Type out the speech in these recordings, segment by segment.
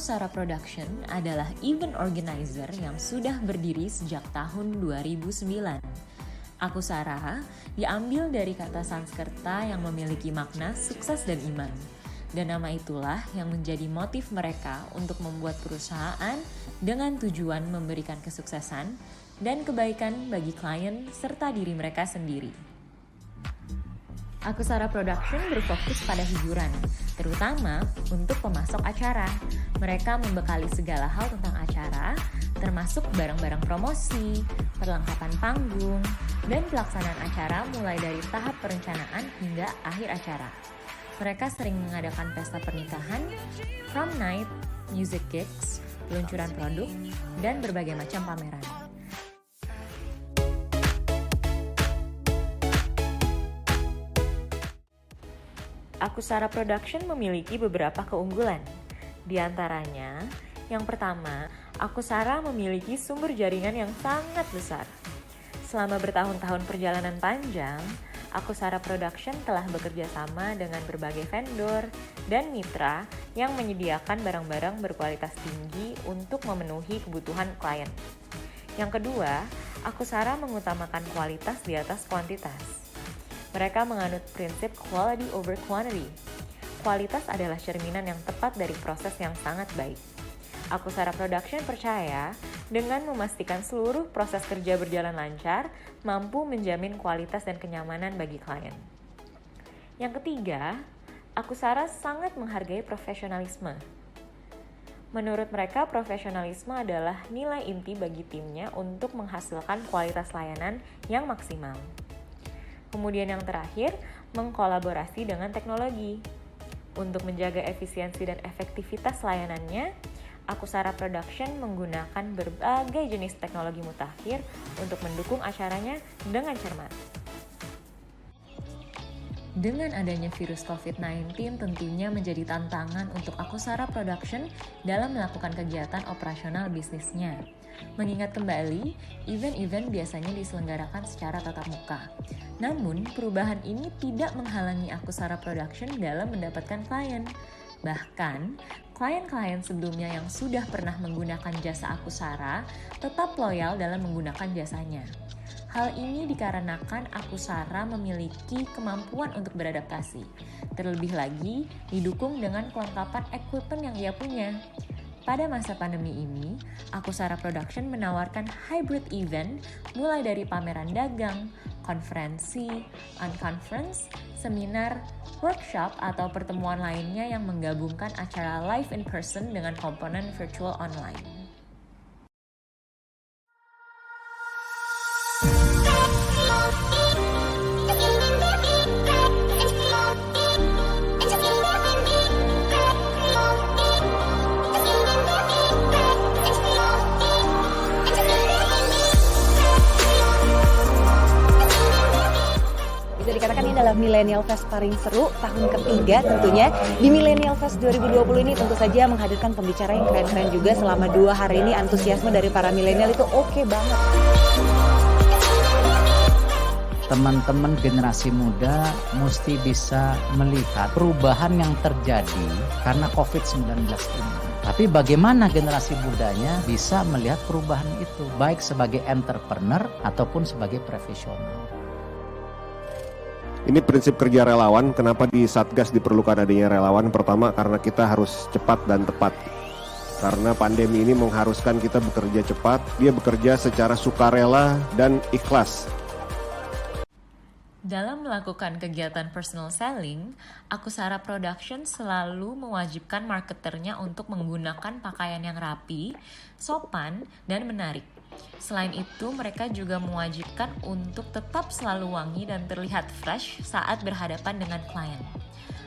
Sarah Production adalah event organizer yang sudah berdiri sejak tahun 2009. Aku Sarah diambil dari kata Sanskerta yang memiliki makna sukses dan iman. Dan nama itulah yang menjadi motif mereka untuk membuat perusahaan dengan tujuan memberikan kesuksesan dan kebaikan bagi klien serta diri mereka sendiri. Aku Sarah Production berfokus pada hiburan, terutama untuk pemasok acara. Mereka membekali segala hal tentang acara, termasuk barang-barang promosi, perlengkapan panggung, dan pelaksanaan acara mulai dari tahap perencanaan hingga akhir acara. Mereka sering mengadakan pesta pernikahan, prom night, music gigs, peluncuran produk, dan berbagai macam pameran. Aku Sarah Production memiliki beberapa keunggulan. Di antaranya, yang pertama, Aku Sarah memiliki sumber jaringan yang sangat besar. Selama bertahun-tahun perjalanan panjang, Aku Sarah Production telah bekerja sama dengan berbagai vendor dan mitra yang menyediakan barang-barang berkualitas tinggi untuk memenuhi kebutuhan klien. Yang kedua, Aku Sarah mengutamakan kualitas di atas kuantitas. Mereka menganut prinsip quality over quantity. Kualitas adalah cerminan yang tepat dari proses yang sangat baik. Aku Sarah Production percaya dengan memastikan seluruh proses kerja berjalan lancar, mampu menjamin kualitas dan kenyamanan bagi klien. Yang ketiga, Aku Sarah sangat menghargai profesionalisme. Menurut mereka, profesionalisme adalah nilai inti bagi timnya untuk menghasilkan kualitas layanan yang maksimal. Kemudian yang terakhir, mengkolaborasi dengan teknologi. Untuk menjaga efisiensi dan efektivitas layanannya, Aku Sarah Production menggunakan berbagai jenis teknologi mutakhir untuk mendukung acaranya dengan cermat. Dengan adanya virus COVID-19 tentunya menjadi tantangan untuk Aku Sarah Production dalam melakukan kegiatan operasional bisnisnya. Mengingat kembali, event-event biasanya diselenggarakan secara tatap muka. Namun, perubahan ini tidak menghalangi Aku Sarah Production dalam mendapatkan klien. Bahkan, klien-klien sebelumnya yang sudah pernah menggunakan jasa Aku Sarah tetap loyal dalam menggunakan jasanya. Hal ini dikarenakan Aku Sarah memiliki kemampuan untuk beradaptasi. Terlebih lagi, didukung dengan kelengkapan equipment yang ia punya. Pada masa pandemi ini, Aku Sarah Production menawarkan hybrid event mulai dari pameran dagang, konferensi, unconference, seminar, workshop, atau pertemuan lainnya yang menggabungkan acara live in person dengan komponen virtual online. Bisa dikatakan ini adalah Millennial Fest paling seru tahun ketiga tentunya. Di Millennial Fest 2020 ini tentu saja menghadirkan pembicara yang keren-keren juga. Selama 2 hari ini antusiasme dari para milenial itu oke banget. Teman-teman generasi muda mesti bisa melihat perubahan yang terjadi karena COVID-19 ini. Tapi bagaimana generasi mudanya bisa melihat perubahan itu, baik sebagai entrepreneur ataupun sebagai profesional. Ini prinsip kerja relawan. Kenapa di Satgas diperlukan adanya relawan? Pertama, karena kita harus cepat dan tepat. Karena pandemi ini mengharuskan kita bekerja cepat, dia bekerja secara sukarela dan ikhlas. Dalam melakukan kegiatan personal selling, Aku Sarah Production selalu mewajibkan marketernya untuk menggunakan pakaian yang rapi, sopan, dan menarik. Selain itu, mereka juga mewajibkan untuk tetap selalu wangi dan terlihat fresh saat berhadapan dengan klien.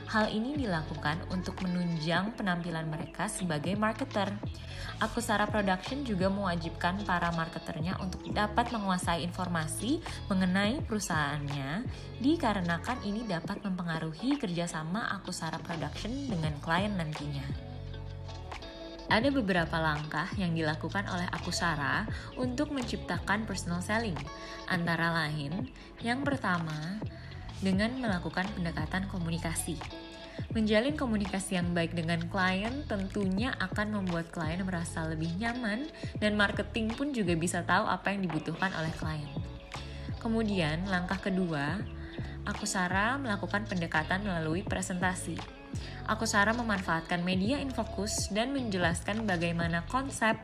Hal ini dilakukan untuk menunjang penampilan mereka sebagai marketer. Aku Sarah Production juga mewajibkan para marketernya untuk dapat menguasai informasi mengenai perusahaannya, dikarenakan ini dapat mempengaruhi kerjasama Aku Sarah Production dengan klien nantinya. Ada beberapa langkah yang dilakukan oleh Aku Sarah untuk menciptakan personal selling. Antara lain, yang pertama, dengan melakukan pendekatan komunikasi. Menjalin komunikasi yang baik dengan klien tentunya akan membuat klien merasa lebih nyaman dan marketing pun juga bisa tahu apa yang dibutuhkan oleh klien. Kemudian, langkah kedua, Akusara melakukan pendekatan melalui presentasi. Akusara memanfaatkan media infokus dan menjelaskan bagaimana konsep,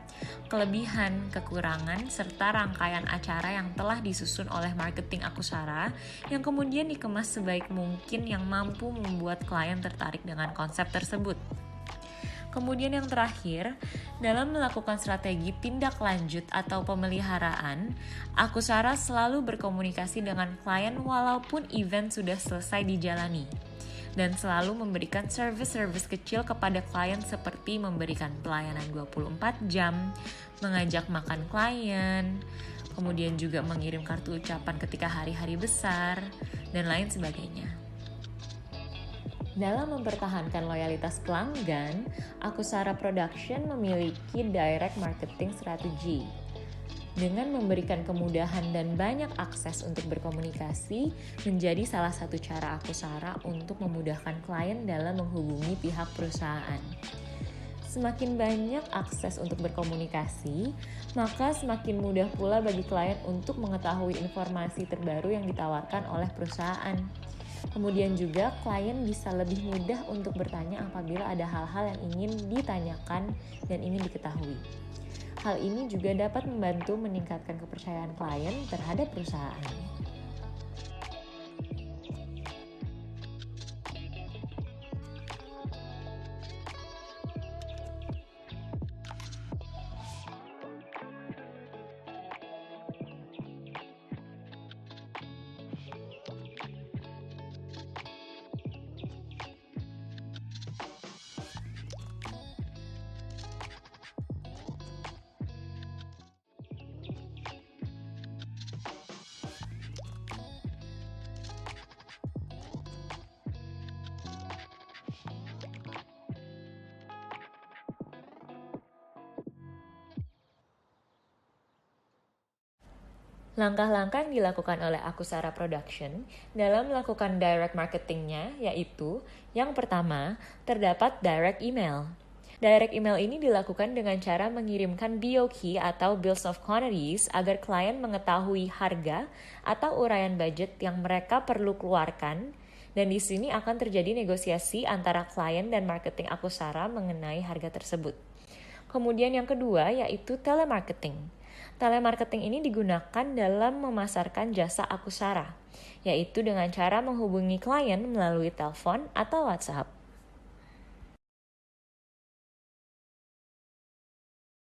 kelebihan, kekurangan, serta rangkaian acara yang telah disusun oleh marketing Akusara yang kemudian dikemas sebaik mungkin yang mampu membuat klien tertarik dengan konsep tersebut. Kemudian yang terakhir, dalam melakukan strategi tindak lanjut atau pemeliharaan, Akusara selalu berkomunikasi dengan klien walaupun event sudah selesai dijalani. Dan selalu memberikan service-service kecil kepada klien seperti memberikan pelayanan 24 jam, mengajak makan klien, kemudian juga mengirim kartu ucapan ketika hari-hari besar, dan lain sebagainya. Dalam mempertahankan loyalitas pelanggan, Akusara Production memiliki direct marketing strategy. Dengan memberikan kemudahan dan banyak akses untuk berkomunikasi, menjadi salah satu cara Akusara untuk memudahkan klien dalam menghubungi pihak perusahaan. Semakin banyak akses untuk berkomunikasi, maka semakin mudah pula bagi klien untuk mengetahui informasi terbaru yang ditawarkan oleh perusahaan. Kemudian juga klien bisa lebih mudah untuk bertanya apabila ada hal-hal yang ingin ditanyakan dan ingin diketahui. Hal ini juga dapat membantu meningkatkan kepercayaan klien terhadap perusahaan. Langkah-langkah yang dilakukan oleh Akusara Production dalam melakukan direct marketingnya yaitu yang pertama, terdapat direct email. Direct email ini dilakukan dengan cara mengirimkan BOQ atau Bills of Quantities agar klien mengetahui harga atau uraian budget yang mereka perlu keluarkan, dan di sini akan terjadi negosiasi antara klien dan marketing Akusara mengenai harga tersebut. Kemudian yang kedua yaitu telemarketing. Telemarketing ini digunakan dalam memasarkan jasa Akusara, yaitu dengan cara menghubungi klien melalui telepon atau WhatsApp.